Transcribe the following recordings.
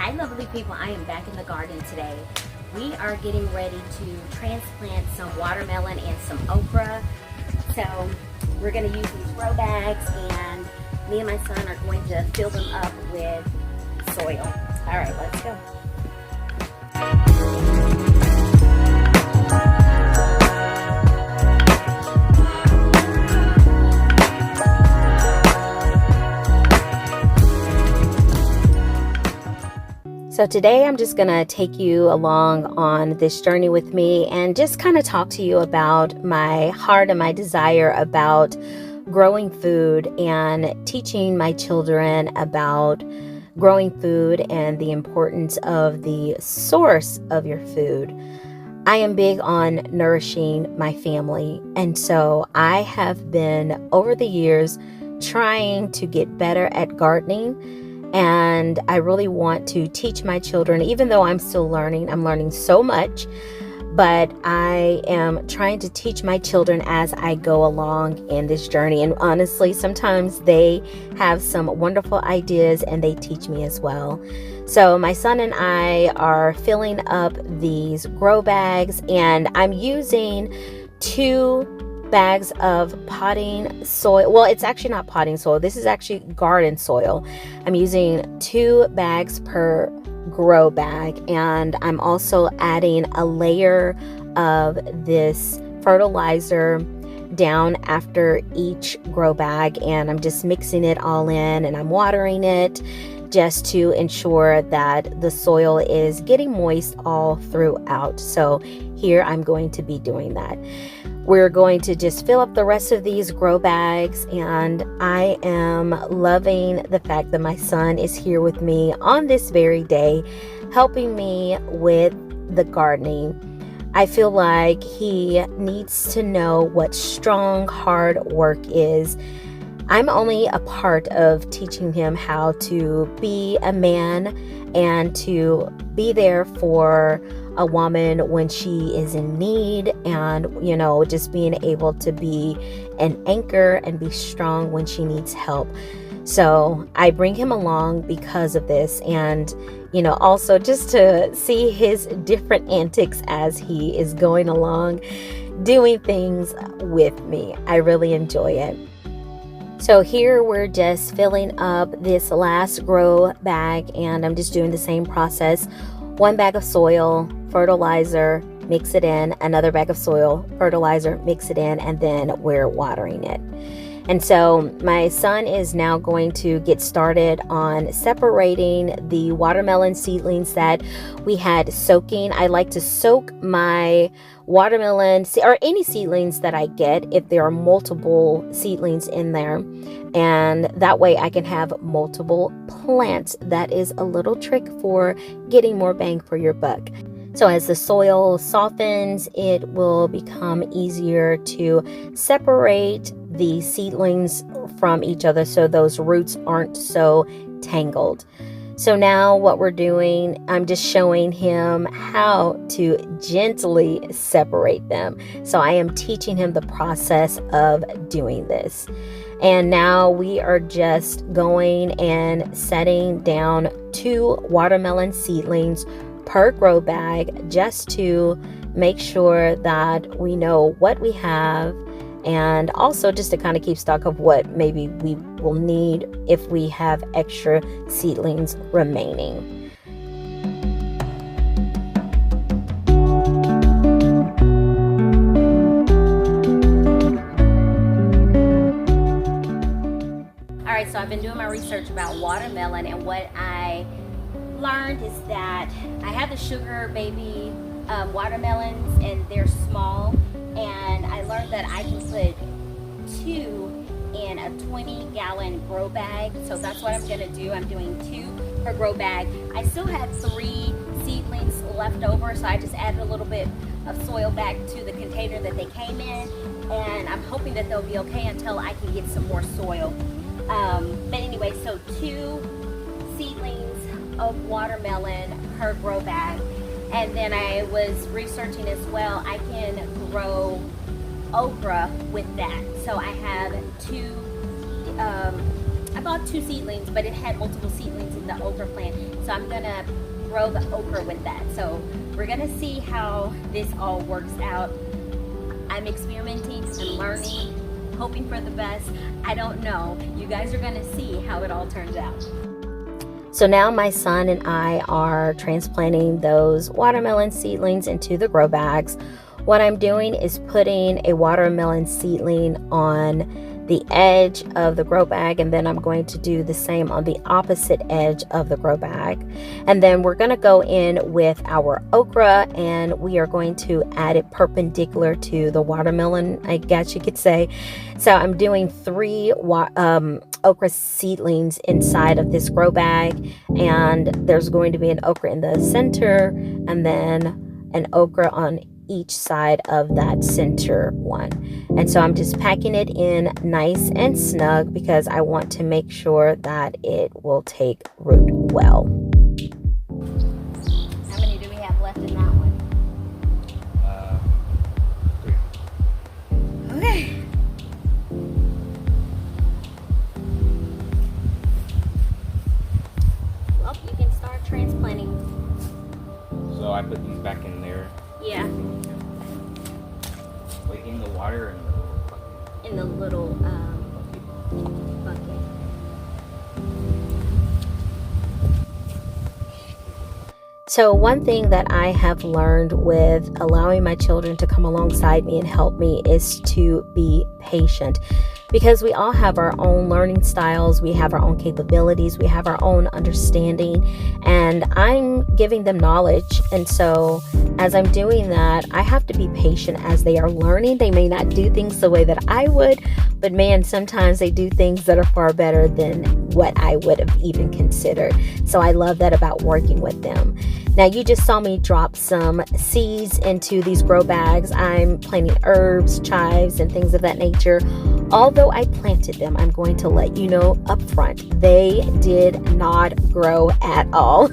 Hi lovely people, I am back in the garden today. We are getting ready to transplant some watermelon and some okra. So we're going to use these grow bags, and me and my son are going to fill them up with soil. All right, let's go. So today I'm just going to take you along on this journey with me and just kind of talk to you about my heart and my desire about growing food and teaching my children about growing food and the importance of the source of your food. I am big on nourishing my family, and so I have been over the years trying to get better at gardening. And I really want to teach my children, even though I'm still learning. I'm learning so much, but I am trying to teach my children as I go along in this journey. And honestly, sometimes they have some wonderful ideas and they teach me as well. So my son and I are filling up these grow bags, and I'm using 2 bags of potting soil. Well, it's actually not potting soil. This is actually garden soil. I'm using 2 bags per grow bag, and I'm also adding a layer of this fertilizer down after each grow bag, and I'm just mixing it all in, and I'm watering it just to ensure that the soil is getting moist all throughout. So here I'm going to be doing that. We're going to just fill up the rest of these grow bags, and I am loving the fact that my son is here with me on this very day, helping me with the gardening. I feel like he needs to know what strong, hard work is. I'm only a part of teaching him how to be a man and to be there for a woman when she is in need, and just being able to be an anchor and be strong when she needs help. So I bring him along because of this, and also just to see his different antics as he is going along doing things with me. I really enjoy it. So here we're just filling up this last grow bag, and I'm just doing the same process. 1 bag of soil, fertilizer, mix it in, another bag of soil, fertilizer, mix it in, and then we're watering it. And so my son is now going to get started on separating the watermelon seedlings that we had soaking. I like to soak my watermelon or any seedlings that I get if there are multiple seedlings in there, and that way I can have multiple plants. That is a little trick for getting more bang for your buck. So as the soil softens, it will become easier to separate the seedlings from each other so those roots aren't so tangled. So now what we're doing, I'm just showing him how to gently separate them. So I am teaching him the process of doing this. And now we are just going and setting down 2 watermelon seedlings per grow bag, just to make sure that we know what we have, and also just to kind of keep stock of what maybe we will need if we have extra seedlings remaining. All right, so I've been doing my research about watermelon, and what I learned is that I have the sugar baby watermelons, and they're small, and I learned that I can put 2 in a 20-gallon grow bag. So that's what I'm going to do. I'm doing 2 per grow bag. I still have 3 seedlings left over, so I just added a little bit of soil back to the container that they came in, and I'm hoping that they'll be okay until I can get some more soil. But anyway, so 2 seedlings of watermelon per grow bag. And then I was researching as well, I can grow okra with that. So I have 2 I bought 2 seedlings, but it had multiple seedlings in the okra plant. So I'm gonna grow the okra with that. So we're gonna see how this all works out. I'm experimenting and learning, hoping for the best. I don't know. You guys are gonna see how it all turns out. So now my son and I are transplanting those watermelon seedlings into the grow bags. What I'm doing is putting a watermelon seedling on the edge of the grow bag, and then I'm going to do the same on the opposite edge of the grow bag. And then we're going to go in with our okra, and we are going to add it perpendicular to the watermelon, I guess you could say. So I'm doing 3 okra seedlings inside of this grow bag, and there's going to be an okra in the center and then an okra on each side of that center one. And so I'm just packing it in nice and snug because I want to make sure that it will take root well. How many do we have left in that one? 3. Okay. Well, you can start transplanting. So I put these back in there. Yeah. Wait, in the water or in the little bucket? In the little bucket. So one thing that I have learned with allowing my children to come alongside me and help me is to be patient. Because we all have our own learning styles, we have our own capabilities, we have our own understanding, and I'm giving them knowledge. And so as I'm doing that, I have to be patient as they are learning. They may not do things the way that I would, but man, sometimes they do things that are far better than what I would have even considered. So I love that about working with them. Now you just saw me drop some seeds into these grow bags. I'm planting herbs, chives, and things of that nature. Although I planted them, I'm going to let you know up front, they did not grow at all.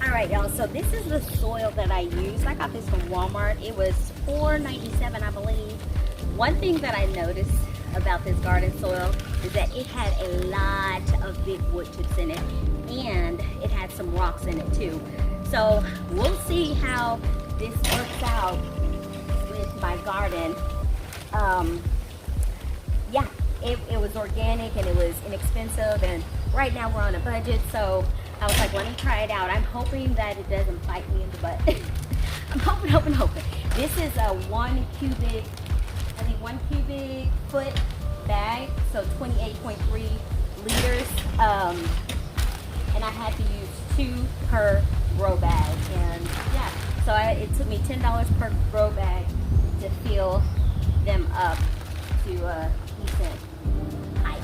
All right, y'all, so this is the soil that I used. I got this from Walmart. It was $4.97, I believe. One thing that I noticed about this garden soil is that it had a lot of big wood chips in it, and it had some rocks in it too. So we'll see how this works out with my garden. Yeah, it was organic and it was inexpensive, and right now we're on a budget, so I was like, let me try it out. I'm hoping that it doesn't bite me in the butt. I'm hoping. This is a 1 cubic foot bag, so 28.3 liters, and I had to use 2 per grow bag. And yeah, so it took me $10 per grow bag to fill them up to a decent height.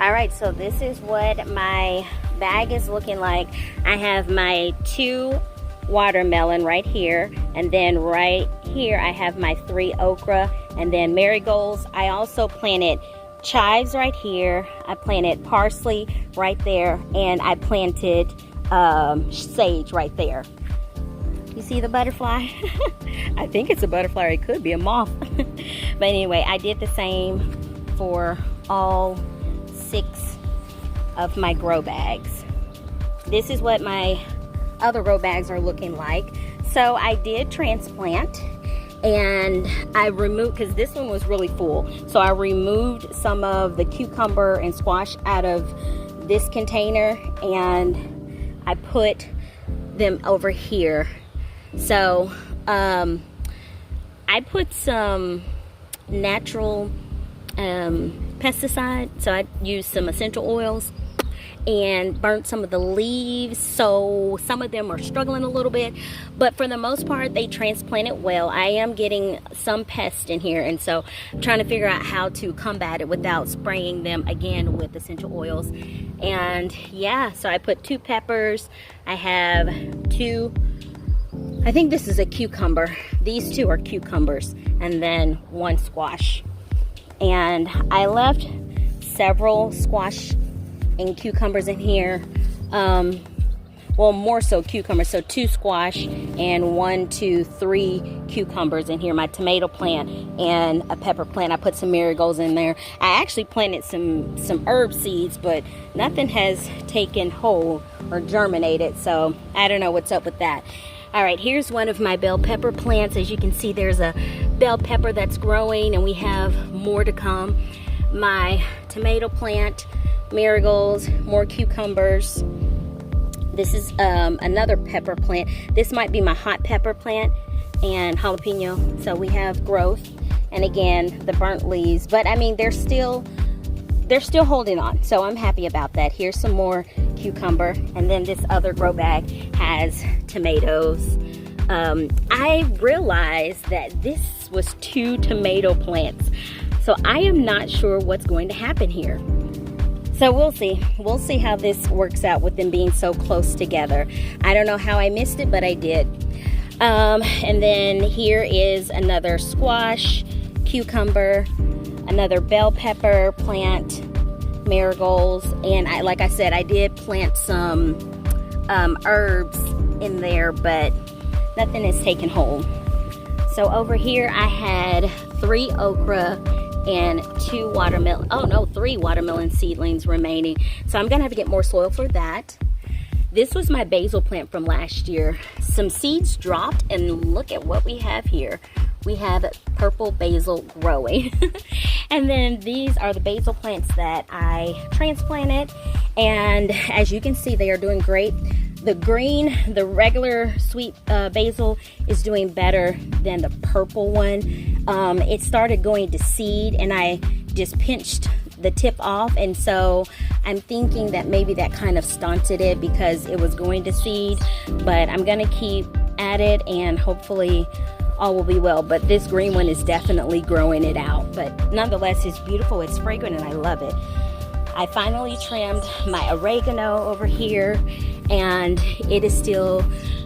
All right, so this is what my bag is looking like. I have my 2 watermelon right here, and then right here I have my 3 okra, and then marigolds. I also planted chives right here, I planted parsley right there, and I planted sage right there. You see the butterfly? I think it's a butterfly, or it could be a moth. But anyway, I did the same for all 6 of my grow bags. This is what my other grow bags are looking like. So I did transplant, and I removed, because this one was really full, so I removed some of the cucumber and squash out of this container, and I put them over here. So I put some natural pesticide, so I used some essential oils and burnt some of the leaves, so some of them are struggling a little bit, but for the most part they transplanted well. I am getting some pests in here, and so I'm trying to figure out how to combat it without spraying them again with essential oils. And yeah, so I put 2 peppers, I have 2, I think this is a cucumber, these 2 are cucumbers, and then 1 squash. And I left several squash and cucumbers in here. One well, more so cucumbers. So 2 squash and 1, 2, 3 cucumbers in here. My tomato plant and a pepper plant. I put some marigolds in there. I actually planted some herb seeds, but nothing has taken hold or germinated. So I don't know what's up with that. All right, here's one of my bell pepper plants. As you can see, there's a bell pepper that's growing, and we have more to come. My tomato plant, marigolds, more cucumbers. This is another pepper plant. This might be my hot pepper plant and jalapeno. So we have growth, and again, the burnt leaves. But I mean, they're still holding on, so I'm happy about that. Here's some more cucumber, and then this other grow bag has tomatoes. I realized that this was 2 tomato plants, so I am not sure what's going to happen here. So we'll see how this works out with them being so close together. I don't know how I missed it, but I did. And then here is another squash, cucumber, another bell pepper plant, marigolds, and like I said, I did plant some herbs in there, but nothing has taken hold. So over here I had 3 okra and 2 watermelon, oh no, 3 watermelon seedlings remaining. So I'm gonna have to get more soil for that. This was my basil plant from last year. Some seeds dropped, and look at what we have here. We have purple basil growing. And then these are the basil plants that I transplanted, and as you can see, they are doing great. The green, the regular sweet basil is doing better than the purple one. It started going to seed, and I just pinched the tip off, and so I'm thinking that maybe that kind of stunted it because it was going to seed, but I'm gonna keep at it and hopefully all will be well. But this green one is definitely growing it out, but nonetheless, it's beautiful, it's fragrant, and I love it. I finally trimmed my oregano over here, and it is still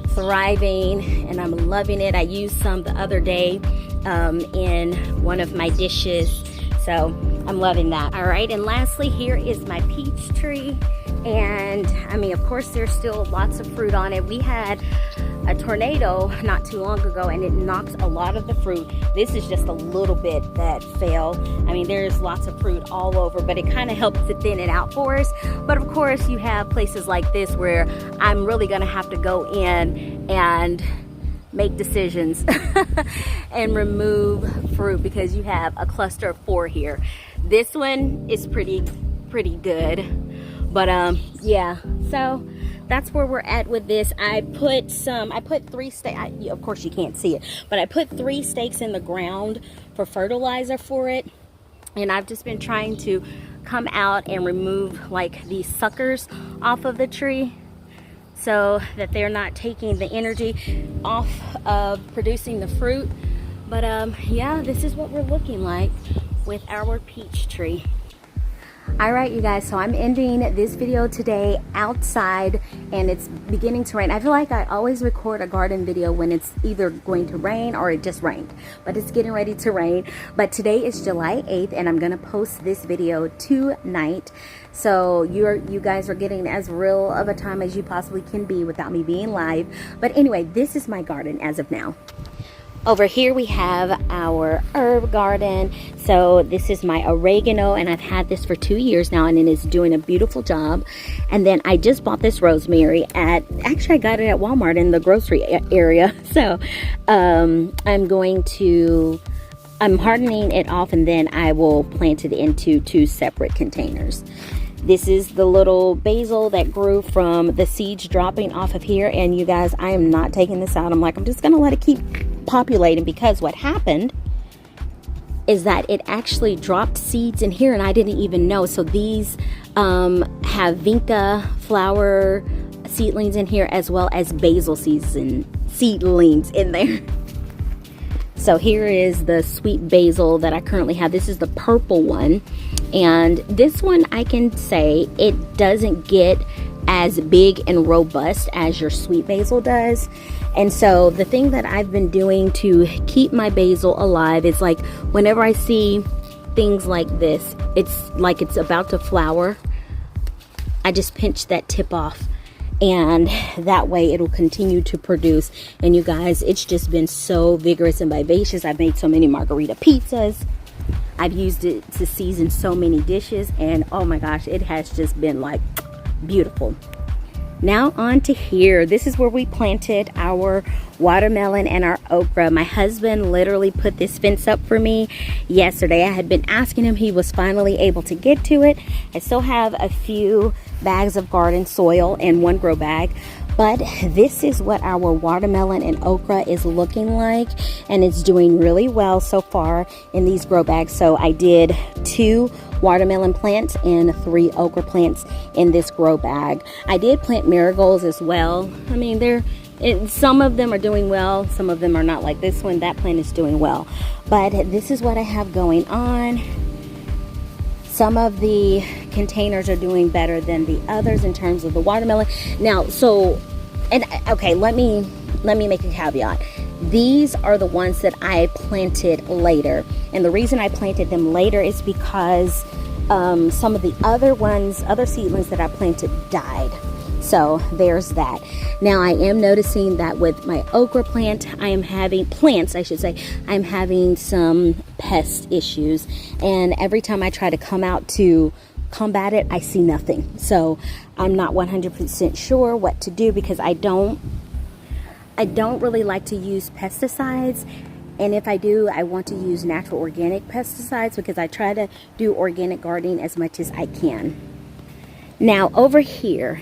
thriving, and I'm loving it. I used some the other day in one of my dishes, so I'm loving that. All right, and lastly, here is my peach tree, and I mean, of course, there's still lots of fruit on it. We had a tornado not too long ago, and it knocked a lot of the fruit. This is just a little bit that fell. I mean, there's lots of fruit all over, but it kind of helps to thin it out for us. But of course, you have places like this where I'm really gonna have to go in and make decisions and remove fruit, because you have a cluster of 4 here. This one is pretty good, but yeah, so that's where we're at with this. I put 3 stakes, of course you can't see it, but I put 3 stakes in the ground for fertilizer for it, and I've just been trying to come out and remove like these suckers off of the tree so that they're not taking the energy off of producing the fruit. But yeah, this is what we're looking like with our peach tree. All right, you guys, so I'm ending this video today outside, and it's beginning to rain. I feel like I always record a garden video when it's either going to rain or it just rained, but it's getting ready to rain. But today is July 8th, and I'm gonna post this video tonight, so you guys are getting as real of a time as you possibly can be without me being live. But anyway, this is my garden as of now. Over here we have our herb garden. So this is my oregano, and I've had this for 2 years now, and it is doing a beautiful job. And then I just bought this rosemary actually I got it at Walmart in the grocery area. So I'm hardening it off, and then I will plant it into 2 separate containers. This is the little basil that grew from the seeds dropping off of here. And you guys, I am not taking this out. I'm just gonna let it keep populating, because what happened is that it actually dropped seeds in here and I didn't even know. So these have vinca flower seedlings in here, as well as basil seedlings in there. So here is the sweet basil that I currently have. This is the purple one, and this one, I can say it doesn't get as big and robust as your sweet basil does. And so the thing that I've been doing to keep my basil alive is, like, whenever I see things like this, it's like it's about to flower, I just pinch that tip off, and that way it'll continue to produce. And you guys, it's just been so vigorous and vivacious. I've made so many margarita pizzas. I've used it to season so many dishes, and oh my gosh, it has just been like beautiful. Now on to here. This is where we planted our watermelon and our okra. My husband literally put this fence up for me yesterday. I had been asking him. He was finally able to get to it. I still have a few bags of garden soil and one grow bag, but this is what our watermelon and okra is looking like, and it's doing really well so far in these grow bags. So I did 2 watermelon plants and 3 okra plants in this grow bag. I did plant marigolds as well. I mean, some of them are doing well, some of them are not, like this one. That plant is doing well, but this is what I have going on. Some of the containers are doing better than the others in terms of the watermelon. Now, okay, let me make a caveat. These are the ones that I planted later, and the reason I planted them later is because some of the other seedlings that I planted died. So there's that. Now I am noticing that with my okra plant, I'm having some pest issues, and every time I try to come out to combat it, I see nothing. So I'm not 100% sure what to do, because I don't really like to use pesticides. And if I do, I want to use natural organic pesticides, because I try to do organic gardening as much as I can. Now over here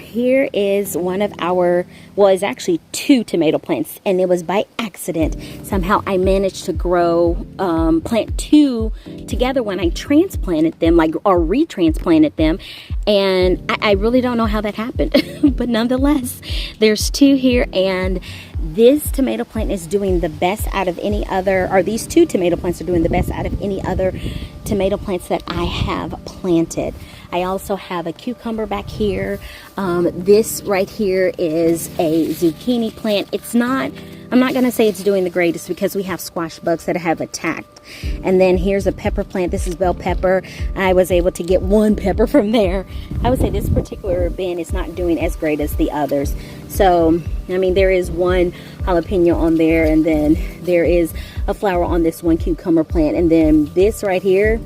is one of our, well, it's actually 2 tomato plants, and it was by accident. Somehow I managed to plant 2 together when I transplanted them, or retransplanted them. And I really don't know how that happened, but nonetheless, there's 2 here, and this tomato plant is doing the best out of any other, or these 2 tomato plants are doing the best out of any other tomato plants that I have planted. I also have a cucumber back here. This right here is a zucchini plant. I'm not going to say it's doing the greatest, because we have squash bugs that have attacked. And then here's a pepper plant. This is bell pepper. I was able to get 1 pepper from there. I would say this particular bin is not doing as great as the others. So, I mean, there is 1 jalapeno on there, and then there is a flower on this 1 cucumber plant. And then this right here,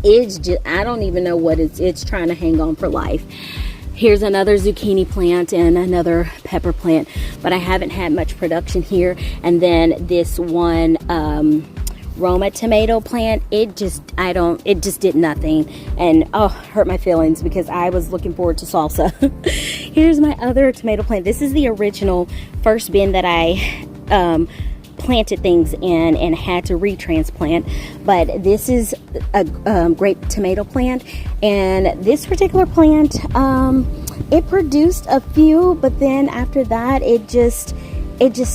it's just, I don't even know what it's trying to hang on for life. Here's another zucchini plant and another pepper plant, but I haven't had much production here. And then this one Roma tomato plant, it just did nothing, and hurt my feelings, because I was looking forward to salsa. Here's my other tomato plant. This is the original first bin that I planted things in and had to retransplant, but this is a grape tomato plant, and this particular plant, it produced a few, but then after that it just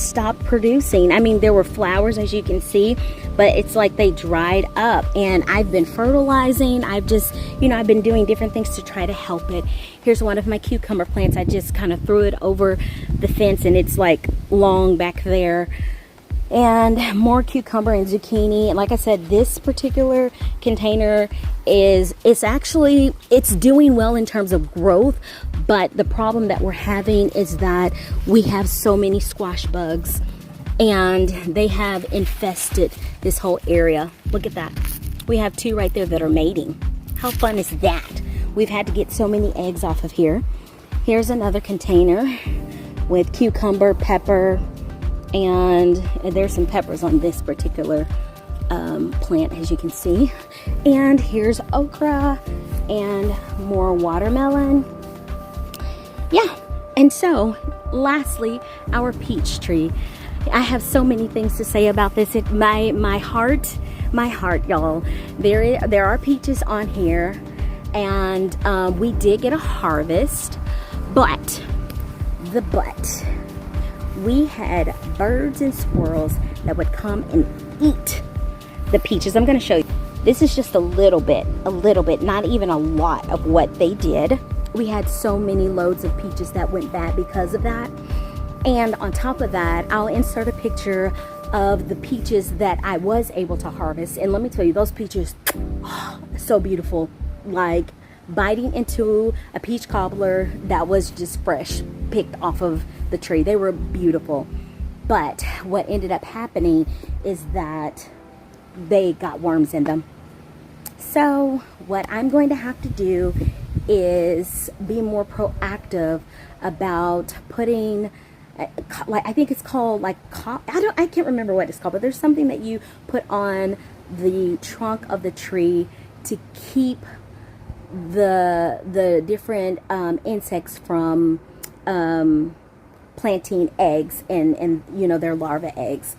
stopped producing. I mean, there were flowers, as you can see, but it's like they dried up. And I've been fertilizing. I've been doing different things to try to help it. Here's one of my cucumber plants. I just kind of threw it over the fence, and it's like long back there. And more cucumber and zucchini. And like I said, this particular container it's doing well in terms of growth, but the problem that we're having is that we have so many squash bugs, and they have infested this whole area. Look at that. We have 2 right there that are mating. How fun is that? We've had to get so many eggs off of here. Here's another container with cucumber, pepper, and there's some peppers on this particular plant, as you can see. And here's okra and more watermelon. Yeah. And so lastly, our peach tree. I have so many things to say about this. My heart, y'all. There are peaches on here, and we did get a harvest, but we had birds and squirrels that would come and eat the peaches. I'm going to show you. This is just a little bit, not even a lot of what they did. We had so many loads of peaches that went bad because of that. And on top of that, I'll insert a picture of the peaches that I was able to harvest. And let me tell you, those peaches, so beautiful. Like biting into a peach cobbler that was just fresh. picked off of the tree. They were beautiful. But what ended up happening is that they got worms in them. So what I'm going to have to do is be more proactive about putting, like, I think it's called like I can't remember what it's called, but there's something that you put on the trunk of the tree to keep the different insects from planting eggs and you know, their larva eggs.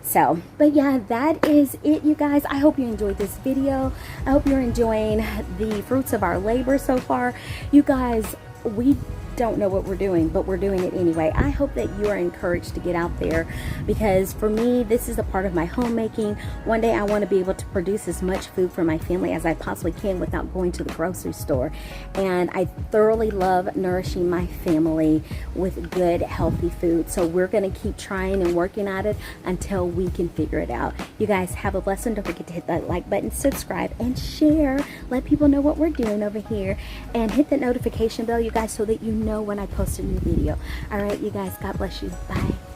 So, but yeah, that is it, you guys. I hope you enjoyed this video. I hope you're enjoying the fruits of our labor so far. You guys, we don't know what we're doing, but we're doing it anyway. I hope that you are encouraged to get out there, because for me, this is a part of my homemaking. One day I want to be able to produce as much food for my family as I possibly can without going to the grocery store. And I thoroughly love nourishing my family with good, healthy food. So we're going to keep trying and working at it until we can figure it out. You guys have a blessing. Don't forget to hit that like button, subscribe, and share. Let people know what we're doing over here, and hit that notification bell, you guys, so that you know when I post a new video. All right, you guys, God bless you. Bye.